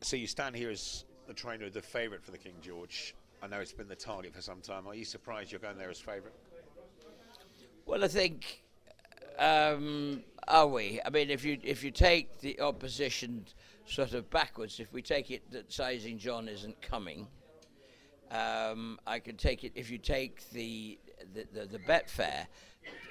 So you stand here as the trainer of the favourite for the King George. I know it's been the target for some time. Are you surprised you're going there as favourite? Well, I think, are we? I mean, if you take the opposition sort of backwards, if we take it that Sizing John isn't coming, I can take it if you take the Betfair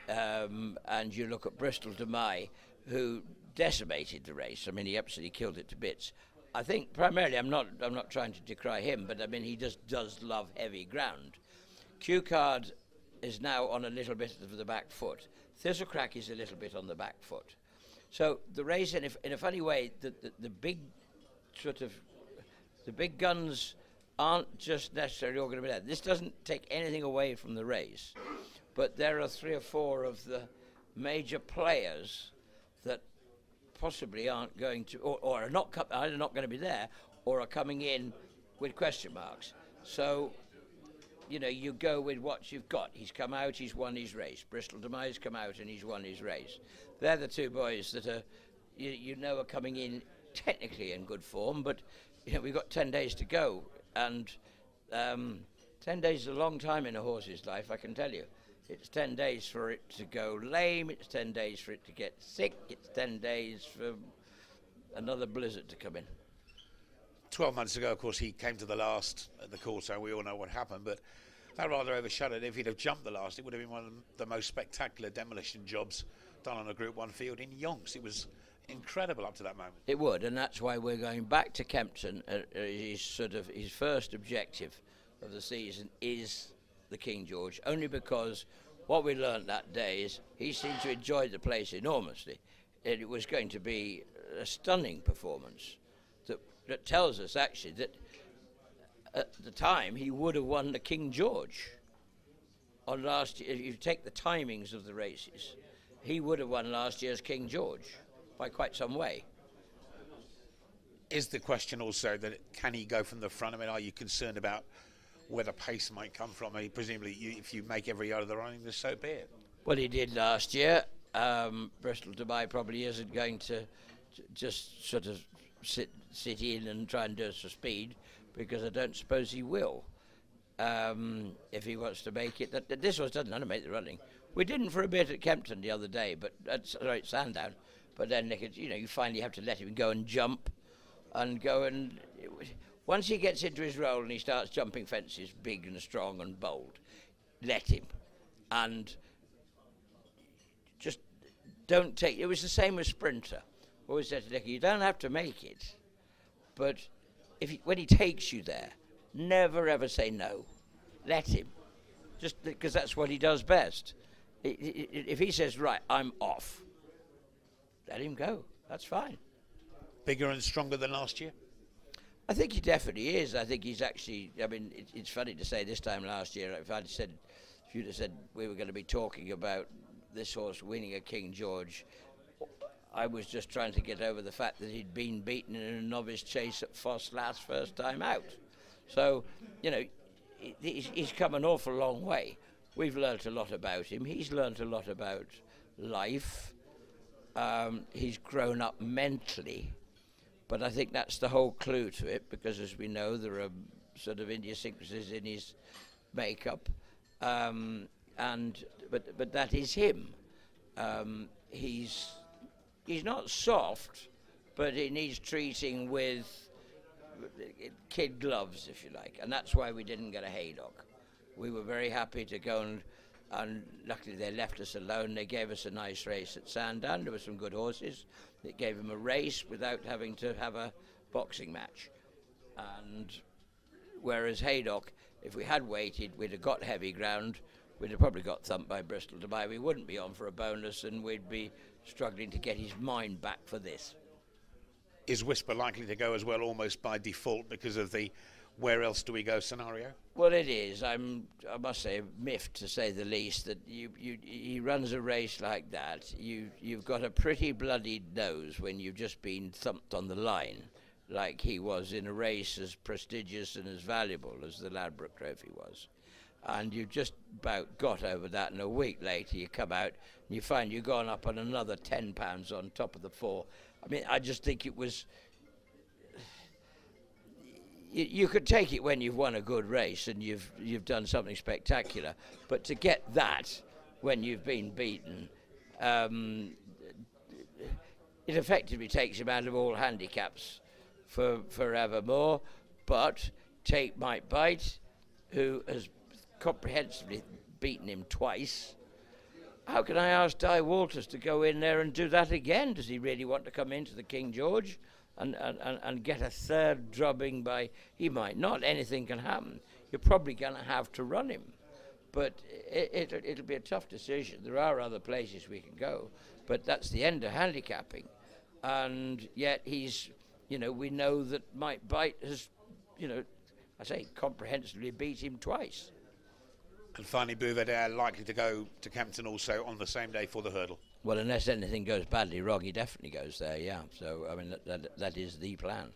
and you look at Bristol de Mai, who decimated the race. I mean, he absolutely killed it to bits. I think primarily, I'm not trying to decry him, but I mean, he just does love heavy ground. Q Card is now on a little bit of the back foot. Thistlecrack is a little bit on the back foot. So the race, in a funny way, the big sort of the big guns aren't just necessarily all going to be there. This doesn't take anything away from the race, but there are 3 or 4 of the major players that possibly aren't going to, or are not either not going to be there, or are coming in with question marks. So, you know, you go with what you've got. He's come out, he's won his race. Bristol de Mai's come out and he's won his race. They're the 2 boys that are, you know, are coming in technically in good form, but you know, we've got 10 days to go, and 10 days is a long time in a horse's life, I can tell you. It's 10 days for it to go lame, it's 10 days for it to get sick, it's 10 days for another blizzard to come in. 12 months ago, of course, he came to the last at the Corso. We all know what happened, but that rather overshadowed. If he'd have jumped the last, it would have been one of the most spectacular demolition jobs done on a Group 1 field in Yonks. It was incredible up to that moment. It would, and that's why we're going back to Kempton. His first objective of the season is the King George, only because what we learned that day is he seemed to enjoy the place enormously. It was going to be a stunning performance that tells us actually that at the time he would have won the King George on last year. If you take the timings of the races, he would have won last year's King George by quite some way. Is the question also that can he go from the front? I mean, are you concerned about where the pace might come from? I mean, presumably, if you make every yard of the running, then so be it. Well, he did last year. Bristol de Mai probably isn't going to just sort of sit in and try and do us for speed, because I don't suppose he will. If he wants to make it, this horse doesn't want to make the running. We didn't for a bit at Kempton the other day, but at Sandown. But then, you know, you finally have to let him go and jump, and go and. Once he gets into his role and he starts jumping fences, big and strong and bold, let him. And just don't take. It was the same with Sprinter. Always said to Nicky, you don't have to make it, but when he takes you there, never ever say no. Let him, just because that's what he does best. If he says, right, I'm off, let him go. That's fine. Bigger and stronger than last year? I think he definitely is. I think he's actually, I mean, it's funny to say this time last year, if you'd have said we were going to be talking about this horse winning a King George, I was just trying to get over the fact that he'd been beaten in a novice chase at Foss first time out. So, you know, he's come an awful long way. We've learnt a lot about him. He's learnt a lot about life. He's grown up mentally. But I think that's the whole clue to it, because as we know, there are sort of idiosyncrasies in his makeup. But that is him. He's not soft, but he needs treating with kid gloves, if you like, and that's why we didn't get a haydock. We were very happy to go and luckily they left us alone. They gave us a nice race at Sandown. There were some good horses. It gave him a race without having to have a boxing match. And whereas haydock, if we had waited, we'd have got heavy ground. We'd have probably got thumped by Bristol de Mai. We wouldn't be on for a bonus, and we'd be struggling to get his mind back for this. Is Whisper likely to go as well, almost by default, because of the where else do we go scenario? Well, it is. I must say, miffed to say the least, that he runs a race like that. You've got a pretty bloodied nose when you've just been thumped on the line, like he was in a race as prestigious and as valuable as the Ladbroke Trophy was. And you've just about got over that, and a week later you come out and you find you've gone up on another £10 on top of the 4. I mean, I just think it was... you could take it when you've won a good race and you've done something spectacular, but to get that when you've been beaten, it effectively takes him out of all handicaps for forevermore. But take Mike Bite, who has comprehensively beaten him twice. How can I ask Di Walters to go in there and do that again? Does he really want to come into the King George and get a third drubbing by... He might not. Anything can happen. You're probably going to have to run him. But it'll be a tough decision. There are other places we can go. But that's the end of handicapping. And yet he's... we know that Mike Bite has, I say, comprehensively beat him twice. And finally, Buveur likely to go to Kempton also on the same day for the hurdle. Well, unless anything goes badly wrong, he definitely goes there, yeah. So, I mean, that is the plan.